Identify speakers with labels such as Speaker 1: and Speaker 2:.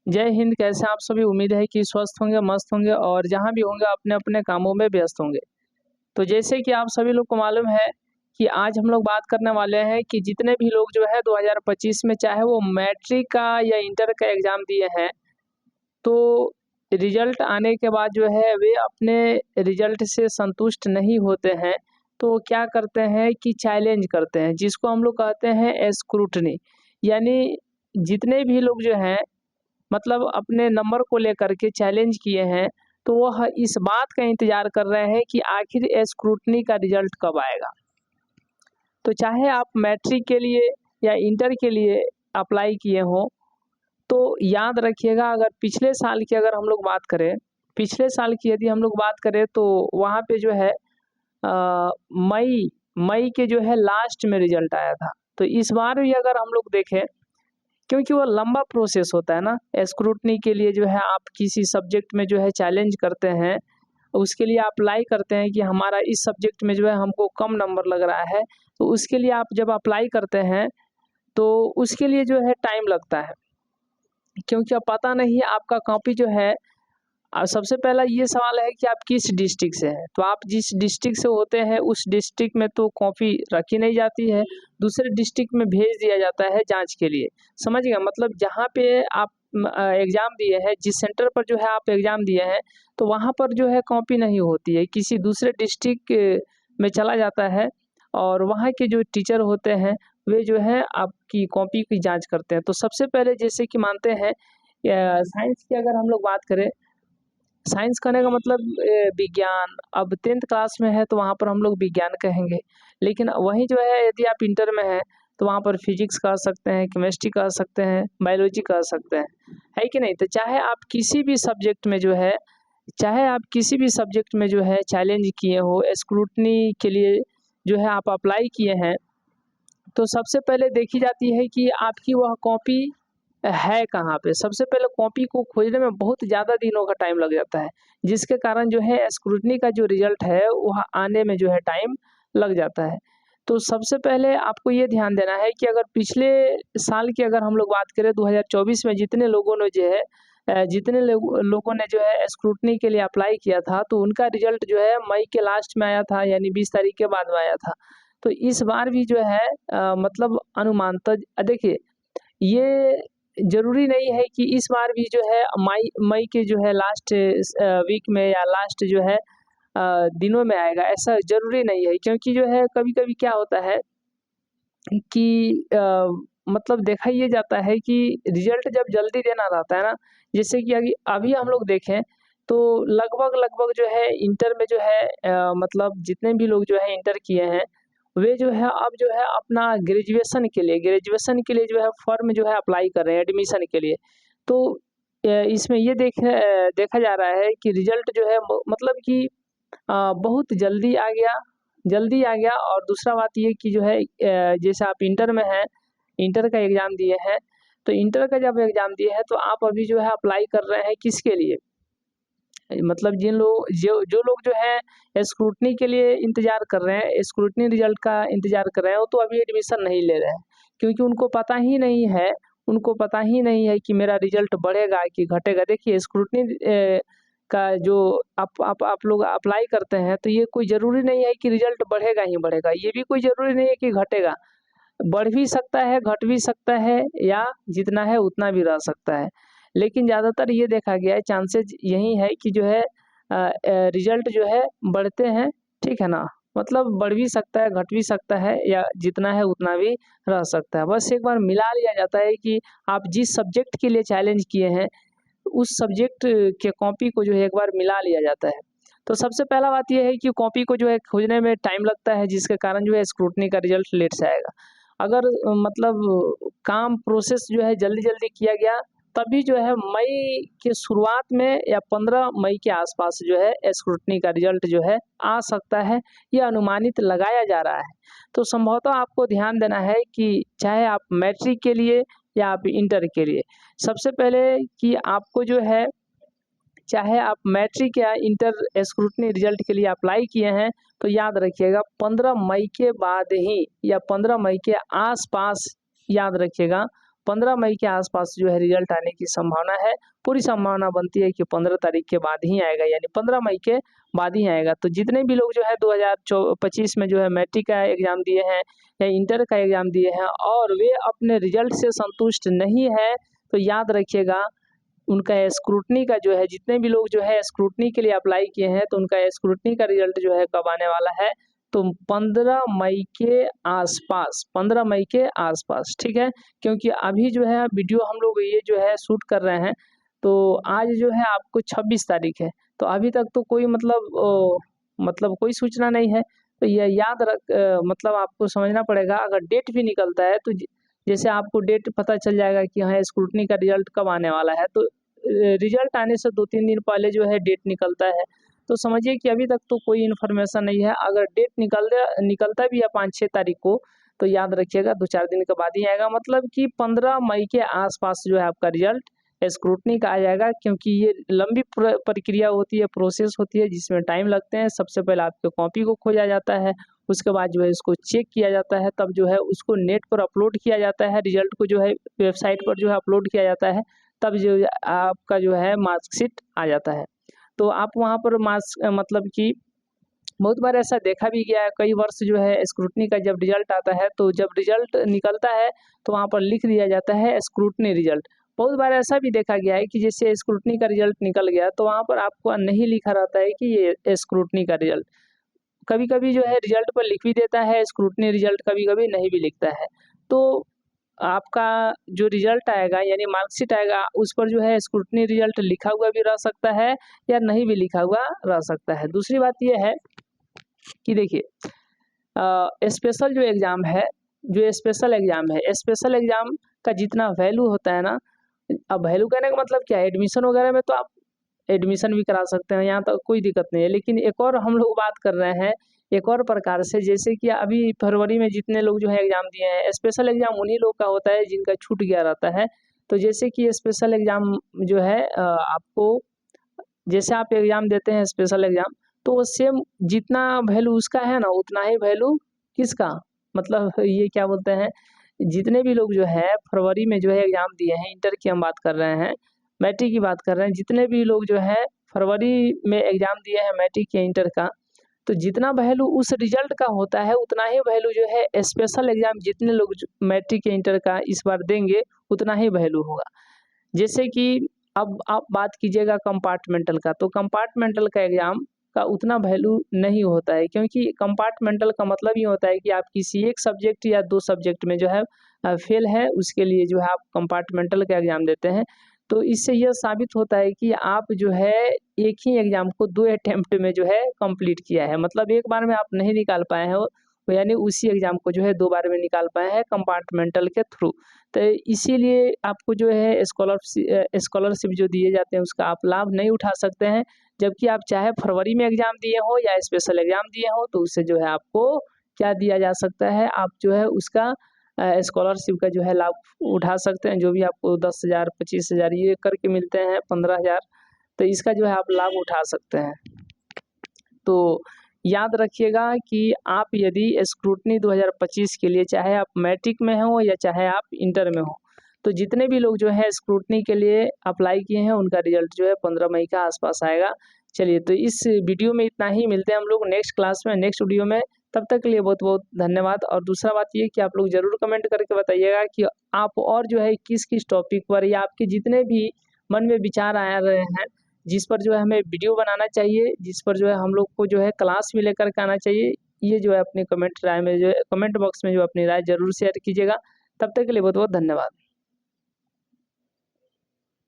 Speaker 1: जय हिंद। कैसे आप सभी? उम्मीद है कि स्वस्थ होंगे, मस्त होंगे और जहाँ भी होंगे अपने-अपने कामों में व्यस्त होंगे। तो जैसे कि आप सभी लोग को मालूम है कि आज हम लोग बात करने वाले हैं कि जितने भी लोग जो है 2025 में चाहे वो मैट्रिक का या इंटर का एग्ज़ाम दिए हैं, तो रिज़ल्ट आने के बाद जो है वे अपने रिज़ल्ट से संतुष्ट नहीं होते हैं, तो क्या करते हैं कि चैलेंज करते हैं, जिसको हम लोग कहते हैं स्क्रूटनी। यानी जितने भी लोग जो हैं मतलब अपने नंबर को लेकर के चैलेंज किए हैं, तो वह इस बात का इंतज़ार कर रहे हैं कि आखिर स्क्रूटनी का रिज़ल्ट कब आएगा। तो चाहे आप मैट्रिक के लिए या इंटर के लिए अप्लाई किए हों, तो याद रखिएगा अगर पिछले साल की अगर हम लोग बात करें, पिछले साल की यदि हम लोग बात करें तो वहाँ पे जो है मई मई के जो है लास्ट में रिज़ल्ट आया था। तो इस बार भी अगर हम लोग देखें, क्योंकि वो लंबा प्रोसेस होता है ना, स्क्रूटनी के लिए जो है आप किसी सब्जेक्ट में जो है चैलेंज करते हैं, उसके लिए आप अप्लाई करते हैं कि हमारा इस सब्जेक्ट में जो है हमको कम नंबर लग रहा है, तो उसके लिए आप जब अप्लाई करते हैं, तो उसके लिए जो है टाइम लगता है। क्योंकि अब पता नहीं है आपका कॉपी जो है सबसे पहला ये सवाल है कि आप किस डिस्ट्रिक्ट से हैं, तो आप जिस डिस्ट्रिक्ट से होते हैं उस डिस्ट्रिक्ट में तो कॉपी रखी नहीं जाती है, दूसरे डिस्ट्रिक्ट में भेज दिया जाता है जांच के लिए। समझ गए? मतलब जहाँ पे आप एग्ज़ाम दिए हैं, जिस सेंटर पर जो है आप एग्ज़ाम दिए हैं, तो वहाँ पर जो है कॉपी नहीं होती है, किसी दूसरे डिस्ट्रिक्ट में चला जाता है और वहाँ के जो टीचर होते हैं, वे जो है आपकी कॉपी की जाँच करते हैं। तो सबसे पहले जैसे कि मानते हैं साइंस की अगर हम लोग बात करें, साइंस करने का मतलब विज्ञान। अब 10th क्लास में है तो वहाँ पर हम लोग विज्ञान कहेंगे। लेकिन वहीं जो है यदि आप इंटर में हैं तो वहाँ पर फिजिक्स कह सकते हैं, केमिस्ट्री कह सकते हैं, बायोलॉजी कह सकते हैं। है कि नहीं? तो चाहे आप किसी भी सब्जेक्ट में जो है चैलेंज किए हो, स्क्रूटनी के लिए जो है आप अप्लाई किए हैं, तो सबसे पहले देखी जाती है कि आपकी वह कॉपी है कहाँ पे। सबसे पहले कॉपी को खोजने में बहुत ज़्यादा दिनों का टाइम लग जाता है, जिसके कारण जो है स्क्रूटनी का जो रिज़ल्ट है वह आने में जो है टाइम लग जाता है। तो सबसे पहले आपको ये ध्यान देना है कि अगर पिछले साल की अगर हम लोग बात करें 2024 में जितने लोगों ने जो है स्क्रूटनी के लिए अप्लाई किया था, तो उनका रिज़ल्ट जो है मई के लास्ट में आया था, यानी 20 तारीख के बाद में आया था। तो इस बार भी जो है मतलब अनुमानतः देखिए, ये ज़रूरी नहीं है कि इस बार भी जो है मई मई के जो है लास्ट वीक में या लास्ट जो है दिनों में आएगा, ऐसा ज़रूरी नहीं है। क्योंकि जो है कभी-कभी क्या होता है कि मतलब देखा ये जाता है कि रिज़ल्ट जब जल्दी देना रहता है ना, जैसे कि अभी अभी हम लोग देखें तो लगभग-लगभग जो है इंटर में जो है मतलब जितने भी लोग जो है इंटर किए हैं, वे जो है अब जो है अपना ग्रेजुएशन के लिए जो है फॉर्म जो है अप्लाई कर रहे हैं एडमिशन के लिए। तो इसमें ये देखा जा रहा है कि रिज़ल्ट जो है मतलब कि बहुत जल्दी आ गया। और दूसरा बात ये कि जो है जैसे आप इंटर में हैं, इंटर का एग्ज़ाम दिए हैं, तो इंटर का जब एग्ज़ाम दिए हैं तो आप अभी जो है अप्लाई कर रहे हैं किसके लिए? मतलब जो लोग जो है स्क्रूटनी के लिए इंतज़ार कर रहे हैं, स्क्रूटनी रिज़ल्ट का इंतज़ार कर रहे हैं, वो तो अभी एडमिशन नहीं ले रहे हैं। क्योंकि उनको पता ही नहीं है कि मेरा रिज़ल्ट बढ़ेगा कि घटेगा। देखिए स्क्रूटनी का जो आप लोग अप्लाई करते हैं, तो ये कोई ज़रूरी नहीं है कि रिज़ल्ट बढ़ेगा ही बढ़ेगा, ये भी कोई ज़रूरी नहीं है कि घटेगा। बढ़ भी सकता है, घट भी सकता है या जितना है उतना भी रह सकता है। लेकिन ज़्यादातर ये देखा गया है चांसेज़ यही है कि जो है रिज़ल्ट जो है बढ़ते हैं, ठीक है ना? मतलब बढ़ भी सकता है, घट भी सकता है या जितना है उतना भी रह सकता है। बस एक बार मिला लिया जाता है कि आप जिस सब्जेक्ट के लिए चैलेंज किए हैं, उस सब्जेक्ट के कॉपी को जो है एक बार मिला लिया जाता है। तो सबसे पहला बात ये है कि कॉपी को जो है खोजने में टाइम लगता है, जिसके कारण जो है स्क्रूटनी का रिज़ल्ट लेट से आएगा। अगर मतलब काम प्रोसेस जो है जल्दी-जल्दी किया गया, तभी जो है मई के शुरुआत में या 15 मई के आसपास जो है स्क्रूटनी का रिज़ल्ट जो है आ सकता है, ये अनुमानित लगाया जा रहा है। तो संभवतः आपको ध्यान देना है कि चाहे आप मैट्रिक के लिए या आप इंटर के लिए, सबसे पहले कि आपको जो है चाहे आप मैट्रिक या इंटर स्क्रूटनी रिज़ल्ट के लिए अप्लाई किए हैं, तो याद रखिएगा 15 मई के बाद ही या 15 मई के आस-पास याद रखिएगा 15 मई के आसपास जो है रिजल्ट आने की संभावना है। पूरी संभावना बनती है कि 15 तारीख के बाद ही आएगा, यानी 15 मई के बाद ही आएगा। तो जितने भी लोग जो है 2025 में जो है मैट्रिक का एग्ज़ाम दिए हैं या इंटर का एग्ज़ाम दिए हैं और वे अपने रिजल्ट से संतुष्ट नहीं है, तो याद रखिएगा उनका स्क्रूटनी का जो है, जितने भी लोग जो है स्क्रूटनी के लिए अप्लाई किए हैं तो उनका स्क्रूटनी का रिजल्ट जो है कब आने वाला है, तो 15 मई के आसपास, 15 मई के आसपास, ठीक है। क्योंकि अभी जो है वीडियो हम लोग ये जो है शूट कर रहे हैं, तो आज जो है आपको 26 तारीख है, तो अभी तक तो कोई मतलब कोई सूचना नहीं है। तो ये याद मतलब आपको समझना पड़ेगा, अगर डेट भी निकलता है तो जैसे आपको डेट पता चल जाएगा कि हाँ स्क्रूटनी का रिजल्ट कब आने वाला है, तो रिजल्ट आने से 2-3 दिन पहले जो है डेट निकलता है। तो समझिए कि अभी तक तो कोई इन्फॉर्मेशन नहीं है। अगर डेट निकलता भी है 5-6 तारीख को, तो याद रखिएगा 2-4 दिन के बाद ही आएगा, मतलब कि 15 मई के आसपास जो है आपका रिजल्ट स्क्रूटनी का आ जाएगा। क्योंकि ये लंबी प्रक्रिया होती है, प्रोसेस होती है, जिसमें टाइम लगते हैं। सबसे पहले आपके कॉपी को खोजा जाता है, उसके बाद जो है इसको चेक किया जाता है, तब जो है उसको नेट पर अपलोड किया जाता है, रिजल्ट को जो है वेबसाइट पर जो है अपलोड किया जाता है, तब जो आपका जो है मार्कशीट आ जाता है। तो आप वहाँ पर मतलब कि बहुत बार ऐसा देखा भी गया है, कई वर्ष जो है स्क्रूटनी का जब रिजल्ट आता है, तो जब रिजल्ट निकलता है तो वहाँ पर लिख दिया जाता है स्क्रूटनी रिजल्ट। बहुत बार ऐसा भी देखा गया है कि जैसे स्क्रूटनी का रिजल्ट निकल गया तो वहाँ पर आपको नहीं लिखा रहता है कि ये स्क्रूटनी का रिजल्ट। कभी-कभी जो है रिजल्ट पर लिख भी देता है स्क्रूटनी रिजल्ट, कभी-कभी नहीं भी लिखता है। तो आपका जो रिजल्ट आएगा यानी मार्कशीट आएगा, उस पर जो है स्क्रूटनी रिजल्ट लिखा हुआ भी रह सकता है या नहीं भी लिखा हुआ रह सकता है। दूसरी बात ये है कि देखिए स्पेशल जो एग्ज़ाम है, जो स्पेशल एग्ज़ाम का जितना वैल्यू होता है ना, अब वैल्यू कहने का मतलब क्या है, एडमिशन वगैरह में तो आप एडमिशन भी करा सकते हैं, यहाँ तक कोई दिक्कत नहीं है। लेकिन एक और हम लोग बात कर रहे हैं एक और प्रकार से, जैसे कि अभी फरवरी में जितने लोग जो है एग्ज़ाम दिए हैं, स्पेशल एग्ज़ाम उन्हीं लोग का होता है जिनका छूट गया रहता है। तो जैसे कि स्पेशल एग्ज़ाम जो है आपको, जैसे आप एग्ज़ाम देते हैं स्पेशल एग्ज़ाम, तो वो सेम जितना वैल्यू उसका है ना, उतना ही वैल्यू किसका, मतलब ये क्या बोलते हैं, जितने भी लोग जो है फरवरी में जो है एग्ज़ाम दिए हैं, इंटर की हम बात कर रहे हैं, मैट्रिक की बात कर रहे हैं, जितने भी लोग जो है फरवरी में एग्ज़ाम दिए हैं मैट्रिक या इंटर का, तो जितना वैल्यू उस रिजल्ट का होता है उतना ही वैल्यू जो है स्पेशल एग्ज़ाम जितने लोग मैट्रिक या इंटर का इस बार देंगे उतना ही वैल्यू होगा। जैसे कि अब आप बात कीजिएगा कंपार्टमेंटल का, तो कंपार्टमेंटल का एग्ज़ाम का उतना वैल्यू नहीं होता है, क्योंकि कंपार्टमेंटल का मतलब ये होता है कि आप किसी एक सब्जेक्ट या 2 सब्जेक्ट में जो है फेल है, उसके लिए जो है आप कंपार्टमेंटल का एग्ज़ाम देते हैं। तो इससे यह साबित होता है कि आप जो है एक ही एग्ज़ाम को 2 अटेम्प्ट में जो है कंप्लीट किया है, मतलब एक बार में आप नहीं निकाल पाए हैं, यानी उसी एग्ज़ाम को जो है 2 बार में निकाल पाए हैं कंपार्टमेंटल के थ्रू। तो इसीलिए आपको जो है स्कॉलरशिप जो दिए जाते हैं उसका आप लाभ नहीं उठा सकते हैं। जबकि आप चाहे फरवरी में एग्ज़ाम दिए हो या स्पेशल एग्ज़ाम दिए हो, तो उससे जो है आपको क्या दिया जा सकता है, आप जो है उसका स्कॉलरशिप का जो है लाभ उठा सकते हैं। जो भी आपको 10,000 25,000 ये करके मिलते हैं, 15,000, तो इसका जो है आप लाभ उठा सकते हैं। तो याद रखिएगा कि आप यदि स्क्रूटनी 2025 के लिए, चाहे आप मैट्रिक में हो या चाहे आप इंटर में हो, तो जितने भी लोग जो है स्क्रूटनी के लिए अप्लाई किए हैं उनका रिजल्ट जो है 15 मई के आसपास आएगा। चलिए, तो इस वीडियो में इतना ही, मिलते हैं हम लोग नेक्स्ट क्लास में, नेक्स्ट वीडियो में। तब तक के लिए बहुत बहुत धन्यवाद। और दूसरा बात ये कि आप लोग ज़रूर कमेंट करके बताइएगा कि आप और जो है किस किस टॉपिक पर या आपके जितने भी मन में विचार आ रहे हैं, जिस पर जो है हमें वीडियो बनाना चाहिए, जिस पर जो है हम लोग को जो है क्लास भी लेकर के आना चाहिए, ये जो है अपनी कमेंट बॉक्स में जो अपनी राय ज़रूर शेयर कीजिएगा। तब तक के लिए बहुत बहुत धन्यवाद।